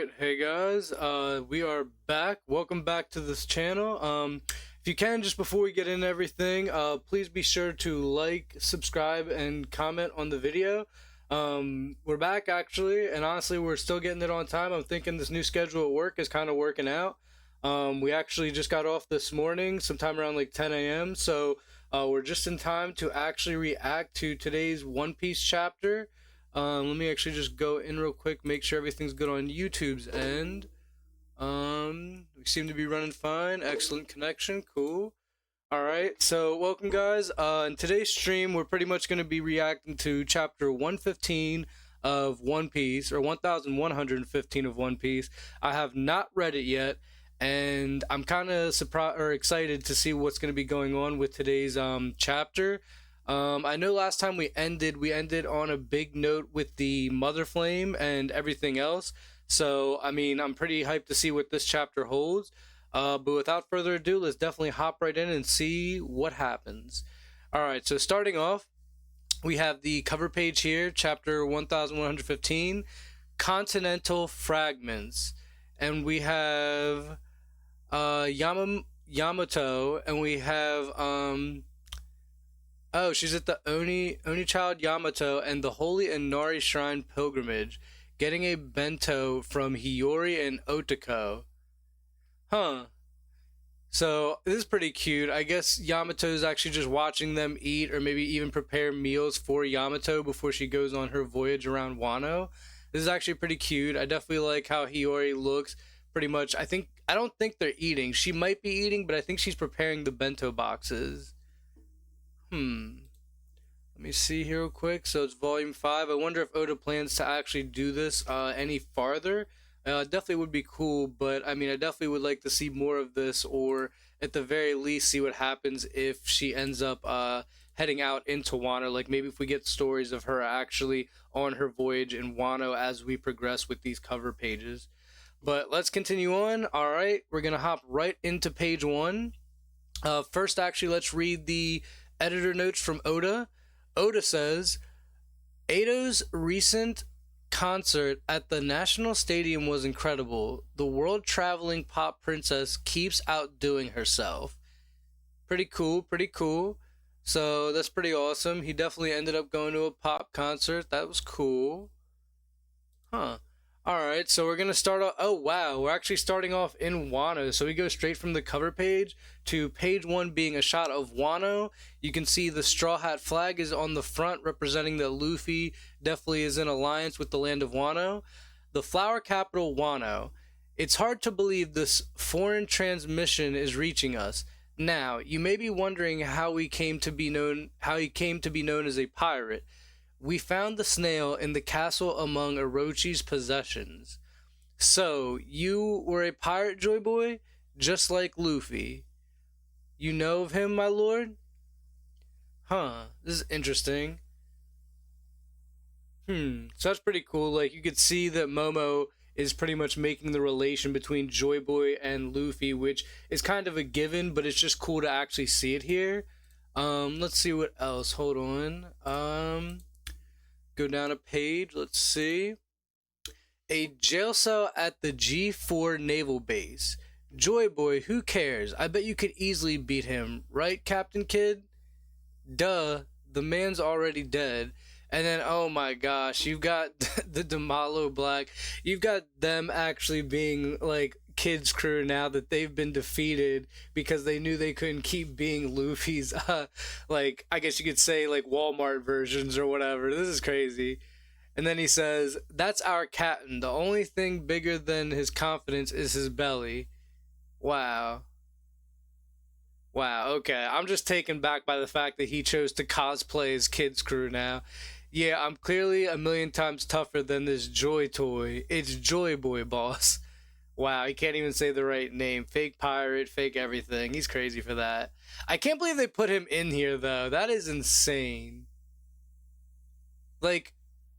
right, hey guys, we are back. Welcome back to this channel. If you can, just before we get into everything, please be sure to like, subscribe, and comment on the video. We're back actually, and honestly, we're still getting it on time. I'm thinking this new schedule at work is kind of working out. We actually just got off this morning, sometime around like 10 a.m. So we're just in time to actually react to today's One Piece chapter. Let me actually just go in real quick, make sure everything's good on YouTube's end. We seem to be running fine. Excellent connection. Cool. Alright, so welcome guys. In today's stream, we're pretty much going to be reacting to chapter 115 of One Piece, or 1115 of One Piece. I have not read it yet, and I'm kind of surprised or excited to see what's going to be going on with today's chapter. I know last time we ended on a big note with the Mother Flame and everything else. So, I mean, I'm pretty hyped to see what this chapter holds. But without further ado, let's definitely hop right in and see what happens. Alright, so starting off, we have the cover page here, chapter 1115, Continental Fragments. And we have Yamato, and we have oh, she's at the Oni Child Yamato and the Holy Inari Shrine pilgrimage, getting a bento from Hiyori and Otako. Huh. So, this is pretty cute. I guess Yamato's actually just watching them eat, or maybe even prepare meals for Yamato before she goes on her voyage around Wano. This is actually pretty cute. I definitely like how Hiyori looks. Pretty much, I don't think they're eating. She might be eating, but I think she's preparing the bento boxes. Let me see here real quick. So it's volume 5. I wonder if Oda plans to actually do this any farther. Definitely would be cool, but I mean, I definitely would like to see more of this, or at the very least see what happens if she ends up heading out into Wano. Like maybe if we get stories of her actually on her voyage in Wano as we progress with these cover pages. But let's continue on. Alright, we're gonna hop right into page 1. First, actually, let's read the editor notes from Oda. Oda says, Ato's recent concert at the National Stadium was incredible. The world-traveling pop princess keeps outdoing herself. Pretty cool, pretty cool. So that's pretty awesome. He definitely ended up going to a pop concert. That was cool. Huh. Alright, so we're gonna start off. Oh wow, we're actually starting off in Wano. So we go straight from the cover page to page 1 being a shot of Wano. You can see the Straw Hat flag is on the front, representing that Luffy definitely is in alliance with the land of Wano. The flower capital, Wano. It's hard to believe this foreign transmission is reaching us. Now, you may be wondering how he came to be known as a pirate. We found the snail in the castle among Orochi's possessions. So, you were a pirate, Joy Boy? Just like Luffy. You know of him, my lord? Huh, this is interesting. So that's pretty cool. Like, you could see that Momo is pretty much making the relation between Joy Boy and Luffy, which is kind of a given, but it's just cool to actually see it here. Let's see what else. Hold on. Go down a page. Let's see. A jail cell at the G4 naval base. Joy Boy, who cares? I bet you could easily beat him, right, Captain Kid? Duh, the man's already dead. And then, oh my gosh, you've got the Damalo Black. You've got them actually being like Kid's crew now that they've been defeated because they knew they couldn't keep being Luffy's like, I guess you could say, like, Walmart versions or whatever. This is crazy. And then he says, that's our captain. The only thing bigger than his confidence is his belly. Wow. Wow, okay. I'm just taken back by the fact that he chose to cosplay as Kid's crew now. Yeah, I'm clearly a million times tougher than this Joy Toy. It's Joy Boy, boss. Wow, he can't even say the right name. Fake pirate, fake everything. He's crazy for that. I can't believe they put him in here, though. That is insane. Like,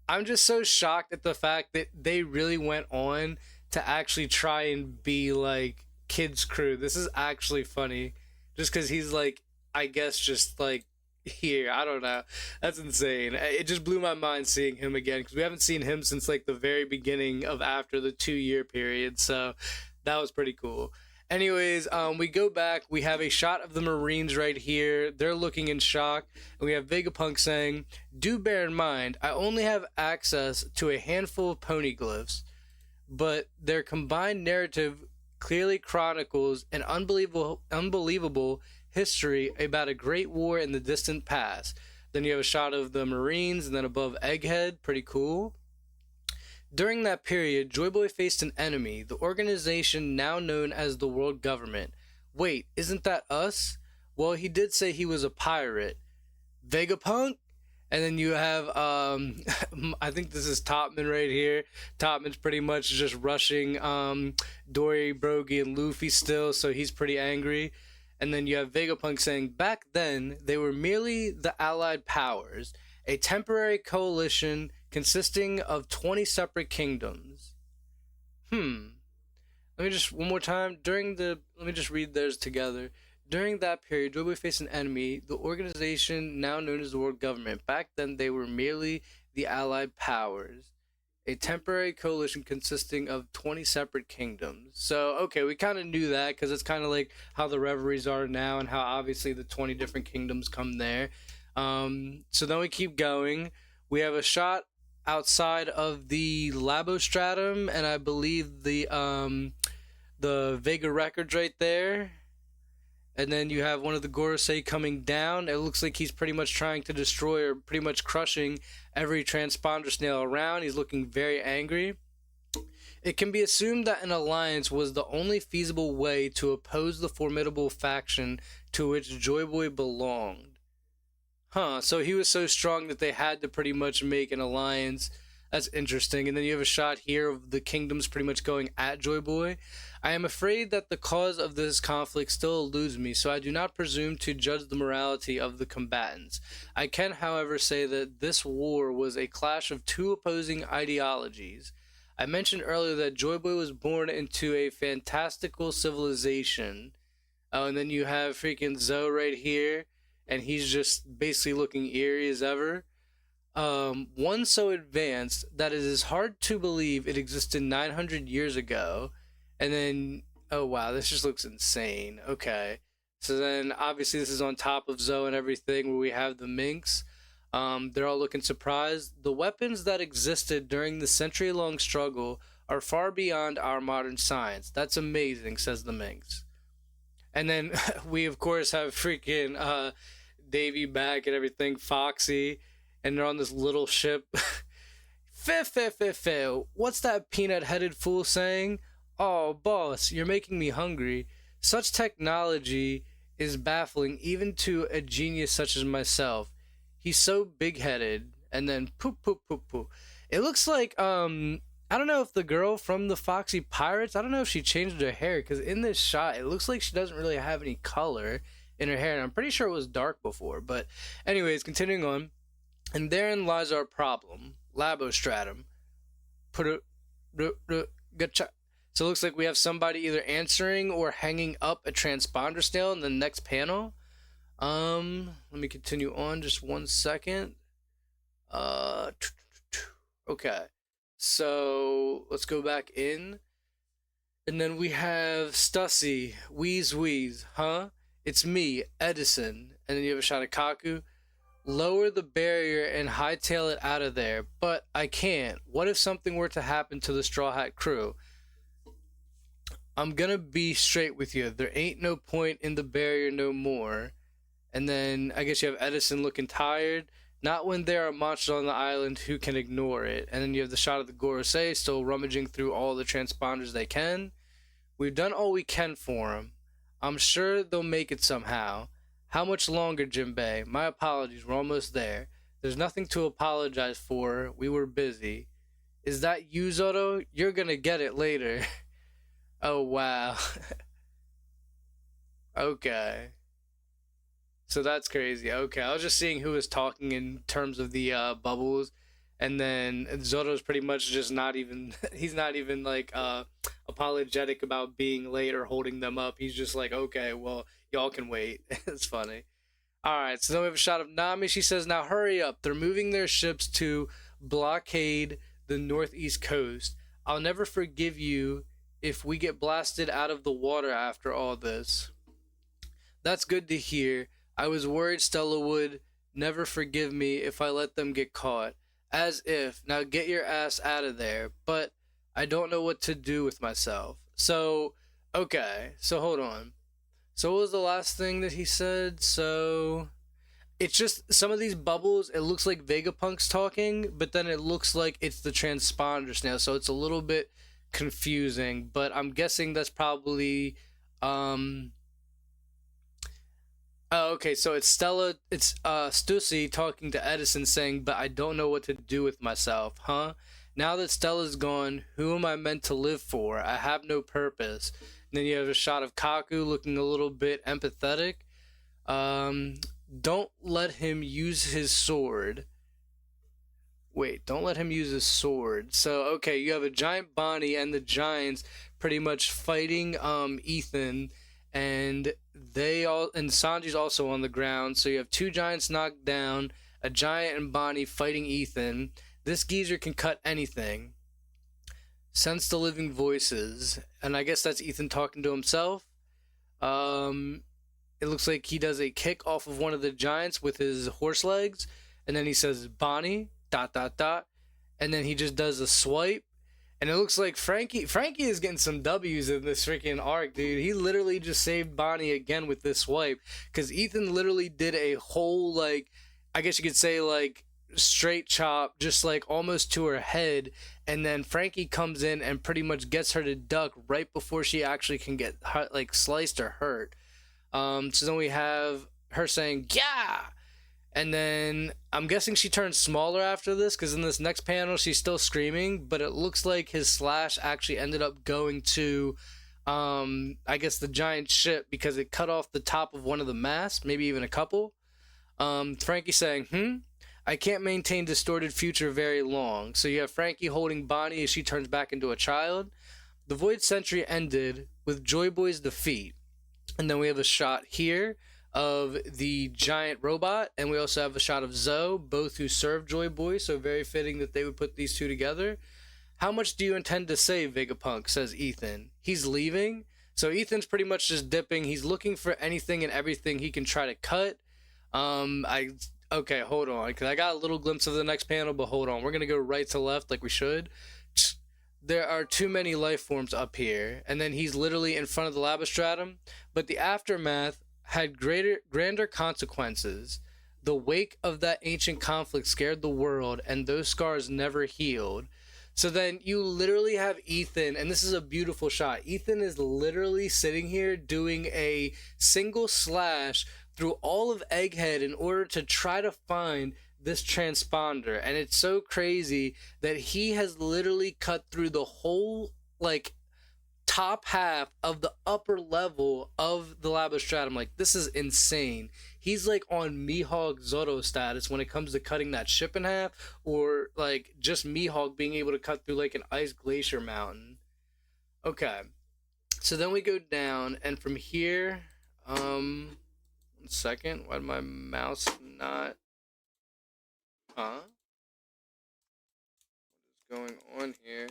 I'm just so shocked at the fact that they really went on to actually try and be, like, Kid's crew. This is actually funny. Just because he's, like, I guess just, like, here. I don't know. That's insane. It just blew my mind seeing him again because we haven't seen him since like the very beginning of after the 2 year period. So that was pretty cool. Anyways, we go back. We have a shot of the Marines right here. They're looking in shock, and we have Vegapunk saying, "Do bear in mind, I only have access to a handful of poneglyphs, but their combined narrative clearly chronicles an unbelievable history about a great war in the distant past." Then you have a shot of the Marines, and then above Egghead, pretty cool. During that period, Joy Boy faced an enemy, the organization now known as the World Government. Wait, isn't that us? Well, he did say he was a pirate. Vegapunk? And then you have, I think this is Topman right here. Topman's pretty much just rushing Dory, Brogy, and Luffy still, so he's pretty angry. And then you have Vegapunk saying, back then, they were merely the Allied powers, a temporary coalition consisting of 20 separate kingdoms. Let me just, one more time. Let me just read theirs together. During that period, Joy faced an enemy, the organization now known as the World Government. Back then, they were merely the Allied powers, a temporary coalition consisting of 20 separate kingdoms. So, okay, we kind of knew that because it's kind of like how the reveries are now and how obviously the 20 different kingdoms come there. So then we keep going. We have a shot outside of the Labostratum, and I believe the Vega records right there. And then you have one of the Gorosei coming down. It looks like he's pretty much trying to destroy or pretty much crushing every transponder snail around. He's looking very angry. It can be assumed that an alliance was the only feasible way to oppose the formidable faction to which Joy Boy belonged. So he was so strong that they had to pretty much make an alliance. That's interesting. And then you have a shot here of the kingdoms pretty much going at Joy Boy. I am afraid that the cause of this conflict still eludes me, so I do not presume to judge the morality of the combatants. I can, however, say that this war was a clash of two opposing ideologies. I mentioned earlier that Joy Boy was born into a fantastical civilization. Oh, and then you have freaking Zoe right here, and he's just basically looking eerie as ever. One so advanced that it is hard to believe it existed 900 years ago. And then, oh wow, this just looks insane. Okay. So then, obviously, this is on top of Zoe and everything, where we have the Minx. They're all looking surprised. The weapons that existed during the century long struggle are far beyond our modern science. That's amazing, says the Minx. And then we, of course, have freaking Davy back and everything, Foxy, and they're on this little ship. Fe, what's that peanut-headed fool saying? Oh, boss, you're making me hungry. Such technology is baffling even to a genius such as myself. He's so big-headed. And then poop, poop, poop, poop. It looks like, I don't know if the girl from the Foxy Pirates, I don't know if she changed her hair, because in this shot, it looks like she doesn't really have any color in her hair, and I'm pretty sure it was dark before. But anyways, continuing on. And therein lies our problem. Labostratum. Put it, gotcha. So it looks like we have somebody either answering or hanging up a transponder snail in the next panel. Let me continue on just 1 second. Okay. So let's go back in. And then we have Stussy, Wheeze, huh? It's me, Edison. And then you have a shot of Kaku. Lower the barrier and hightail it out of there. But I can't. What if something were to happen to the Straw Hat crew? I'm gonna be straight with you. There ain't no point in the barrier no more. And then I guess you have Edison looking tired. Not when there are monsters on the island who can ignore it. And then you have the shot of the Gorosei still rummaging through all the transponders they can. We've done all we can for them. I'm sure they'll make it somehow. How much longer, Jinbei? My apologies, we're almost there. There's nothing to apologize for. We were busy. Is that you, Zoro? You're gonna get it later. Oh, wow. Okay. So that's crazy. Okay, I was just seeing who was talking in terms of the bubbles, and then Zoro's pretty much just not even. He's not even like apologetic about being late or holding them up. He's just like, okay, well, y'all can wait. It's funny. All right, so then we have a shot of Nami. She says, "Now hurry up. They're moving their ships to blockade the northeast coast. I'll never forgive you if we get blasted out of the water after all this." That's good to hear. I was worried Stella would never forgive me if I let them get caught. As if. Now get your ass out of there. But I don't know what to do with myself. So, okay. So hold on. So what was the last thing that he said? So it's just some of these bubbles, it looks like Vegapunk's talking, but then it looks like it's the transponders now. So it's a little bit confusing, but I'm guessing that's probably um oh, okay, so it's Stella, it's Stussy talking to Edison saying, "But I don't know what to do with myself, huh? Now that Stella's gone, who am I meant to live for? I have no purpose." And then you have a shot of Kaku looking a little bit empathetic. Um, don't let him use his sword. Wait, don't let him use his sword. So, okay, you have a giant Bonnie and the giants pretty much fighting Ethan, and they all, and Sanji's also on the ground. So you have two giants knocked down, a giant and Bonnie fighting Ethan. This geezer can cut anything. Sense the living voices, and I guess that's Ethan talking to himself. Um it looks like he does a kick off of one of the giants with his horse legs, and then he says Bonnie dot dot dot, and then he just does a swipe, and it looks like Frankie is getting some W's in this freaking arc, dude. He literally just saved Bonnie again with this swipe, because Ethan literally did a whole, like, I guess you could say, like, straight chop, just like almost to her head, and then Frankie comes in and pretty much gets her to duck right before she actually can get like sliced or hurt. So then we have her saying, "Yeah!" And then I'm guessing she turns smaller after this, because in this next panel she's still screaming, but it looks like his slash actually ended up going to, I guess, the giant ship, because it cut off the top of one of the masts, maybe even a couple. Frankie saying, "I can't maintain distorted future very long." So you have Frankie holding Bonnie as she turns back into a child. The Void Century ended with Joy Boy's defeat. And then we have a shot here of the giant robot, and we also have a shot of Zoe, both who serve Joy Boy, so very fitting that they would put these two together. "How much do you intend to save, Vegapunk?" says Ethan. He's leaving. So Ethan's pretty much just dipping. He's looking for anything and everything he can try to cut. I Okay, hold on, because I got a little glimpse of the next panel, but hold on. We're gonna go right to left like we should. There are too many life forms up here, and then he's literally in front of the labostratum. But the aftermath had grander consequences. The wake of that ancient conflict scared the world, and those scars never healed. So then you literally have Ethan, and this is a beautiful shot. Ethan is literally sitting here doing a single slash through all of Egghead in order to try to find this transponder, and it's so crazy that he has literally cut through the whole, like, top half of the upper level of the labostratum. Like, this is insane. He's like on Mihawk Zoro status when it comes to cutting that ship in half, or like just Mihawk being able to cut through like an ice glacier mountain. Okay, so then we go down, and from here, 1 second, why did my mouse not, huh? What is going on here?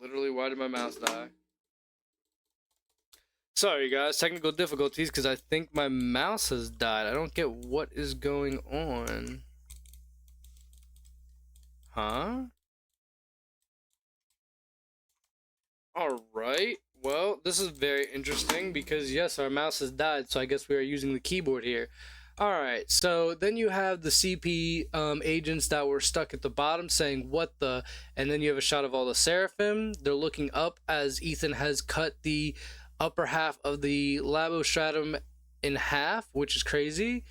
Literally, why did my mouse die? Sorry, guys, technical difficulties, because I think my mouse has died. I don't get what is going on. Huh? Alright. Well, this is very interesting, because yes, our mouse has died, so I guess we are using the keyboard here. Alright, so then you have the CP agents that were stuck at the bottom saying, "What the?" And then you have a shot of all the Seraphim. They're looking up as Ethan has cut the upper half of the Labostratum in half, which is crazy.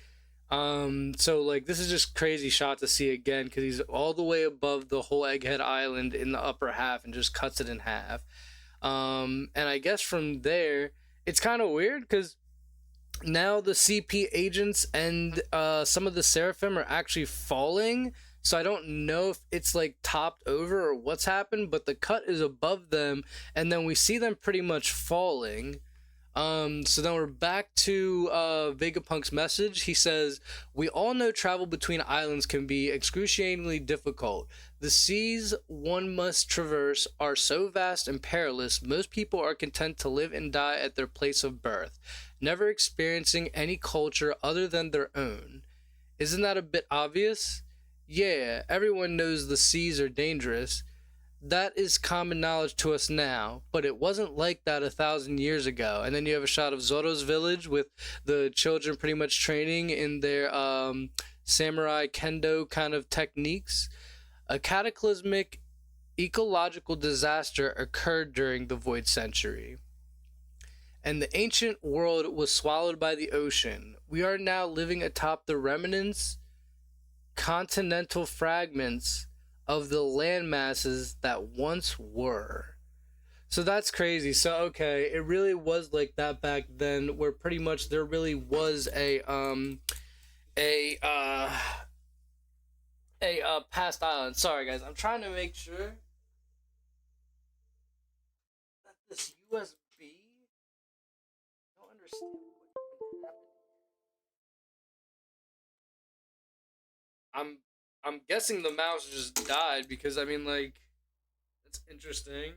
So like, this is just crazy shot to see again, because he's all the way above the whole Egghead Island in the upper half and just cuts it in half. And I guess from there, it's kind of weird, because now the CP agents and some of the Seraphim are actually falling. So I don't know if it's like topped over or what's happened, but the cut is above them, and then we see them pretty much falling. So then we're back to Vegapunk's message. He says, "We all know travel between islands can be excruciatingly difficult. The seas one must traverse are so vast and perilous, most people are content to live and die at their place of birth, never experiencing any culture other than their own. Isn't that a bit obvious? Yeah, everyone knows the seas are dangerous. That is common knowledge to us now, but it wasn't like that 1,000 years ago." And then you have a shot of Zoro's village with the children pretty much training in their samurai kendo kind of techniques. A cataclysmic ecological disaster occurred during the Void Century, and the ancient world was swallowed by the ocean. We are now living atop the remnants, continental fragments of the land masses that once were. So that's crazy. So okay, it really was like that back then, where pretty much there really was a past island. Sorry guys, I'm trying to make sure that this USB. I don't understand what happened. I'm I'm guessing the mouse just died because I mean like that's interesting.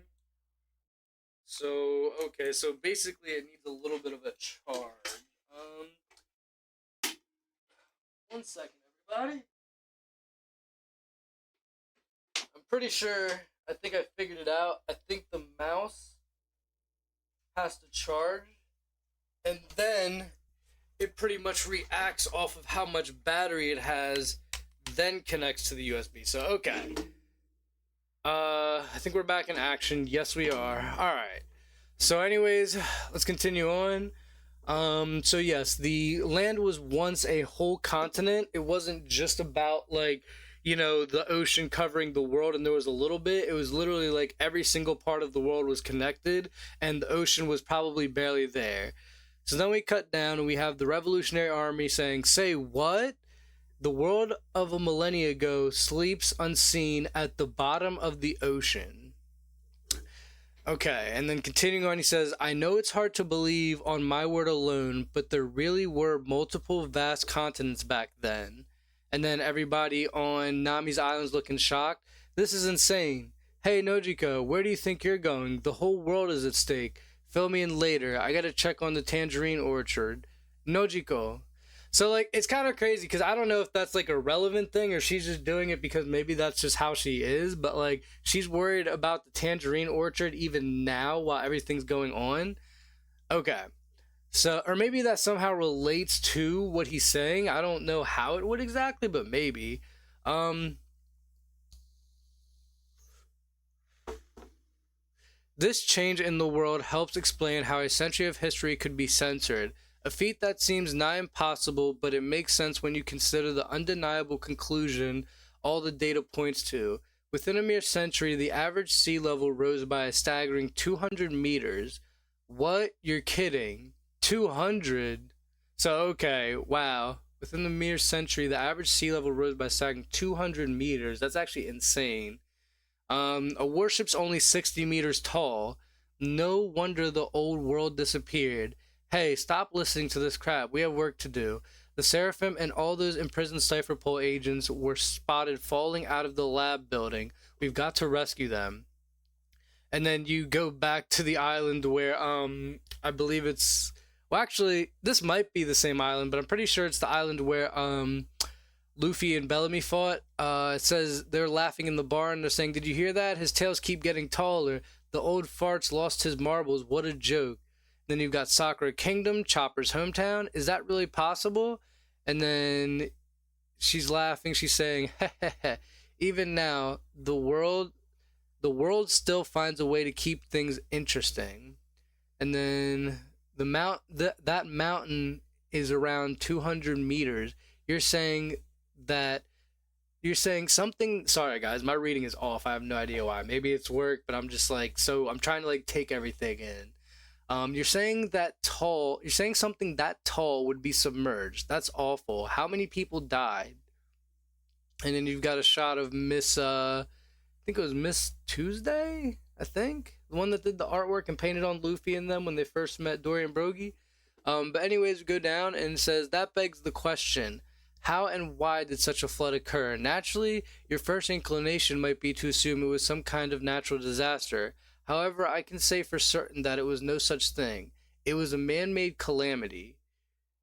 So okay, so basically it needs a little bit of a charge. Um, 1 second, everybody. I'm pretty sure. I think I figured it out. I think the mouse has to charge, and then it pretty much reacts off of how much battery it has, then connects to the USB. So okay. I think we're back in action. Yes, we are. All right. So, anyways, let's continue on. So yes, the land was once a whole continent. It wasn't just about like, the ocean covering the world and there was a little bit. It was literally like every single part of the world was connected and the ocean was probably barely there. So then we cut down and we have the Revolutionary Army saying, "Say what? The world of a millennia ago sleeps unseen at the bottom of the ocean." Okay, and then continuing on, he says, "I know it's hard to believe on my word alone, but there really were multiple vast continents back then." And then everybody on Nami's island's looking shocked. "This is insane. Hey, Nojiko, where do you think you're going? The whole world is at stake. Fill me in later. I gotta check on the tangerine orchard. Nojiko." So, like, it's kind of crazy because I don't know if that's like a relevant thing or she's just doing it because maybe that's just how she is, but like, she's worried about the tangerine orchard even now while everything's going on. Okay. So, or maybe that somehow relates to what he's saying. I don't know how it would exactly, but maybe. Um, This change in the world helps explain how a century of history could be censored, a feat that seems nigh impossible, but it makes sense when you consider the undeniable conclusion all the data points to. Within a mere century, the average sea level rose by a staggering 200 meters. What? You're kidding. 200? So, okay, wow. Within the mere century, the average sea level rose by a staggering 200 meters. That's actually insane. A warship's only 60 meters tall. No wonder the old world disappeared. Hey, stop listening to this crap. We have work to do. The Seraphim and all those imprisoned Cypherpole agents were spotted falling out of the lab building. We've got to rescue them. And then you go back to the island where, I believe it's... Well, actually, this might be the same island, but I'm pretty sure it's the island where, Luffy and Bellamy fought. It says they're laughing in the bar and they're saying, "Did you hear that? His tails keep getting taller. The old farts lost his marbles. What a joke." Then you've got Sakura Kingdom, Chopper's hometown. Is that really possible? And then she's laughing. She's saying, "Even now, the world still finds a way to keep things interesting." And then that mountain is around 200 meters. You're saying that you're saying something. Sorry guys, my reading is off. I have no idea why. Maybe it's work, but I'm just like, so I'm trying to like take everything in. You're saying something that tall would be submerged. That's awful. How many people died? And then you've got a shot of Miss I think it was Miss Tuesday, I think. The one that did the artwork and painted on Luffy and them when they first met Dorian Brogy. But anyways, we go down and it says that begs the question: how and why did such a flood occur? Naturally, your first inclination might be to assume it was some kind of natural disaster. However, I can say for certain that it was no such thing. It was a man-made calamity.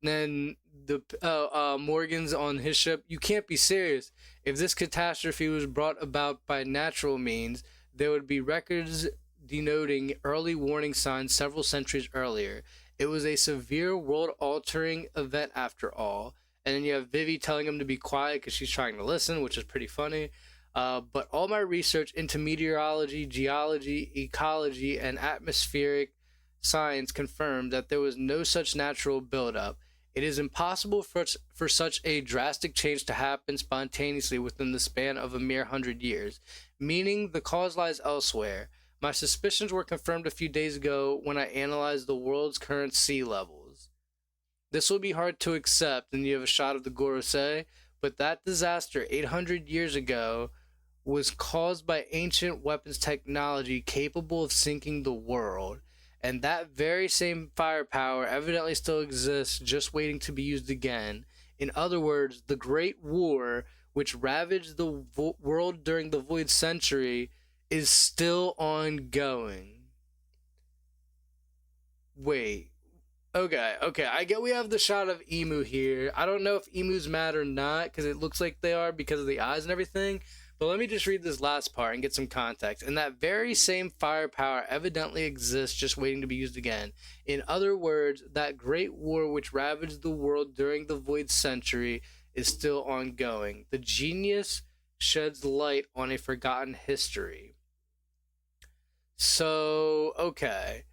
Then the Morgan's on his ship. You can't be serious. If this catastrophe was brought about by natural means, there would be records denoting early warning signs several centuries earlier. It was a severe world-altering event after all. And then you have Vivi telling him to be quiet because she's trying to listen, which is pretty funny. But all my research into meteorology, geology, ecology, and atmospheric science confirmed that there was no such natural buildup. It is impossible for such a drastic change to happen spontaneously within the span of a mere 100 years, meaning the cause lies elsewhere. My suspicions were confirmed a few days ago when I analyzed the world's current sea levels. This will be hard to accept, and you have a shot of the Gorosei, but that disaster 800 years ago was caused by ancient weapons technology capable of sinking the world. And that very same firepower evidently still exists, just waiting to be used again. In other words, the Great War, which ravaged the world during the Void Century, is still ongoing. Wait, okay. I get we have the shot of Emu here. I don't know if emus mad or not because it looks like they are because of the eyes and everything. But let me just read this last part and get some context. And that very same firepower evidently exists, just waiting to be used again. In other words, that great war which ravaged the world during the Void Century is still ongoing. The genius sheds light on a forgotten history. So, okay.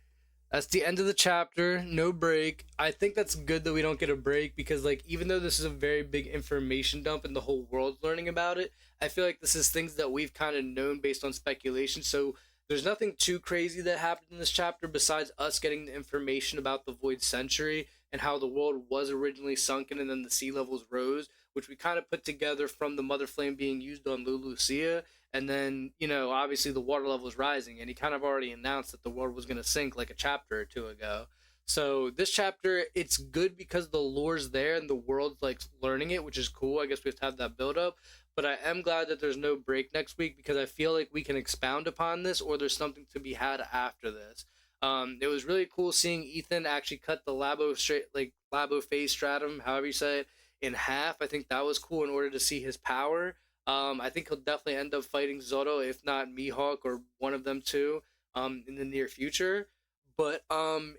That's the end of the chapter. No break. I think that's good that we don't get a break because, like, even though this is a very big information dump and the whole world's learning about it, I feel like this is things that we've kind of known based on speculation. So there's nothing too crazy that happened in this chapter besides us getting the information about the Void Century and how the world was originally sunken and then the sea levels rose, which we kind of put together from the Mother Flame being used on Lulucia, and then obviously the water level is rising, and he kind of already announced that the world was going to sink like a chapter or two ago. So this chapter, it's good because the lore's there and the world's like learning it, which is cool. I guess we have to have that build up, but I am glad that there's no break next week because I feel like we can expound upon this or there's something to be had after this. It was really cool seeing Ethan actually cut the labo phase stratum, however you say it, in half. I think that was cool in order to see his power. I think he'll definitely end up fighting Zoro, if not Mihawk or one of them too, in the near future. But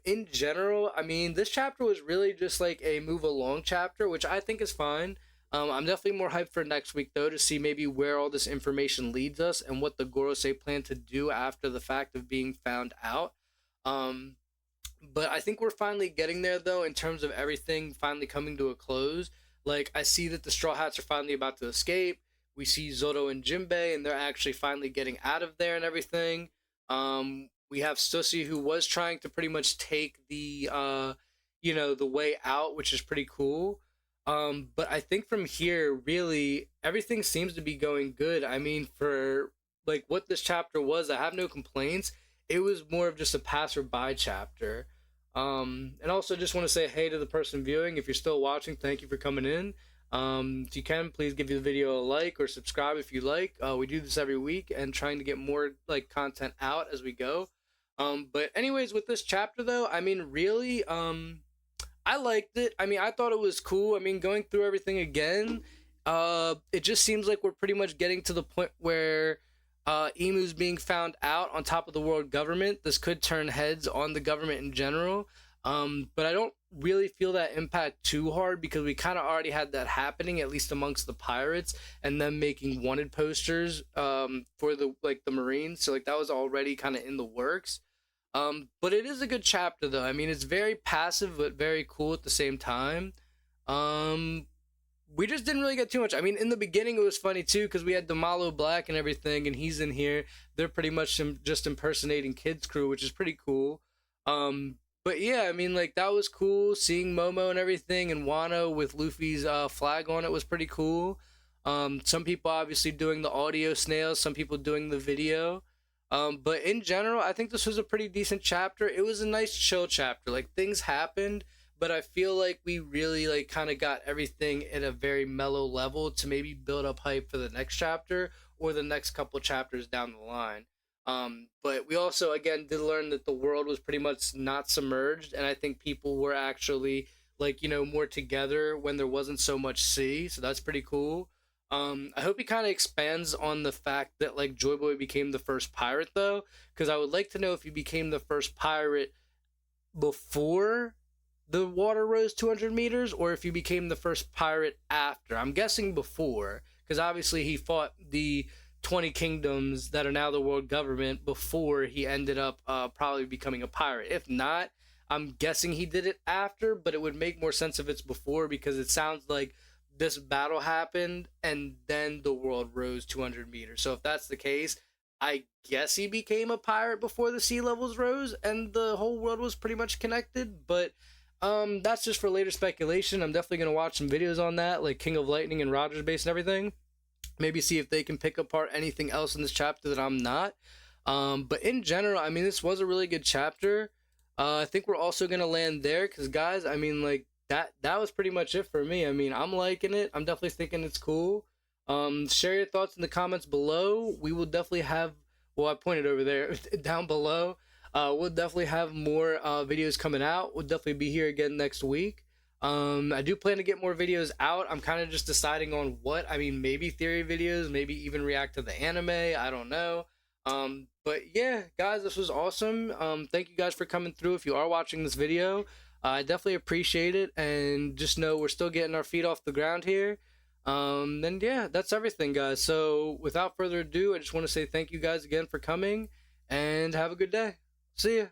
in general, I mean, this chapter was really just like a move along chapter, which I think is fine. I'm definitely more hyped for next week though to see maybe where all this information leads us and what the Gorosei plan to do after the fact of being found out. Um, but I think we're finally getting there though in terms of everything finally coming to a close. Like I see that the Straw Hats are finally about to escape. We see Zoro and Jinbei and they're actually finally getting out of there and everything. We have Susie who was trying to pretty much take the way out, which is pretty cool. But I think from here, really, everything seems to be going good. I mean, for like what this chapter was, I have no complaints. It was more of just a passerby chapter. And also just want to say hey to the person viewing. If you're still watching, thank you for coming in. If you can, please give the video a like or subscribe if you like. We do this every week and trying to get more like content out as we go. But anyways, with this chapter though, I mean, really, I liked it. I mean, I thought it was cool. I mean, going through everything again, it just seems like we're pretty much getting to the point where Emu's being found out on top of the world government. This could turn heads on the government in general. But I don't really feel that impact too hard because we kind of already had that happening, at least amongst the pirates, and them making wanted posters for the Marines. So like that was already kind of in the works. But it is a good chapter though. I mean, it's very passive but very cool at the same time. Um, we just didn't really get too much. I mean, in the beginning it was funny too because we had Damalo Black and everything, and he's in here. They're pretty much just impersonating Kids Crew, which is pretty cool. But yeah, I mean, like that was cool. Seeing Momo and everything, and Wano with Luffy's flag on it was pretty cool. Some people obviously doing the audio snails, some people doing the video. But in general, I think this was a pretty decent chapter. It was a nice chill chapter. Like things happened, but I feel like we really like kind of got everything at a very mellow level to maybe build up hype for the next chapter or the next couple chapters down the line. But we also again did learn that the world was pretty much not submerged, and I think people were actually like more together when there wasn't so much sea. So that's pretty cool. I hope he kind of expands on the fact that like Joy Boy became the first pirate though, because I would like to know if he became the first pirate before the water rose 200 meters or if he became the first pirate after. I'm guessing before, because obviously he fought the 20 kingdoms that are now the world government before he ended up probably becoming a pirate. If not, I'm guessing he did it after, but it would make more sense if it's before because it sounds like this battle happened and then the world rose 200 meters. So if that's the case, I guess he became a pirate before the sea levels rose and the whole world was pretty much connected. But that's just for later speculation. I'm definitely gonna watch some videos on that, like King of Lightning and Rogers Base and everything. Maybe see if they can pick apart anything else in this chapter that I'm not. But in general, I mean, this was a really good chapter. I think we're also gonna land there because, guys, I mean, like that was pretty much it for me. I mean, I'm liking it. I'm definitely thinking it's cool. Share your thoughts in the comments below. We will definitely have. Well, I pointed over there down below. We'll definitely have more videos coming out. We'll definitely be here again next week. I do plan to get more videos out. I'm kind of just deciding on what. I mean, maybe theory videos, maybe even react to the anime. I don't know. But yeah, guys, this was awesome. Thank you guys for coming through. If you are watching this video, I definitely appreciate it. And just know we're still getting our feet off the ground here. And yeah, that's everything, guys. So without further ado, I just want to say thank you guys again for coming and have a good day. See ya.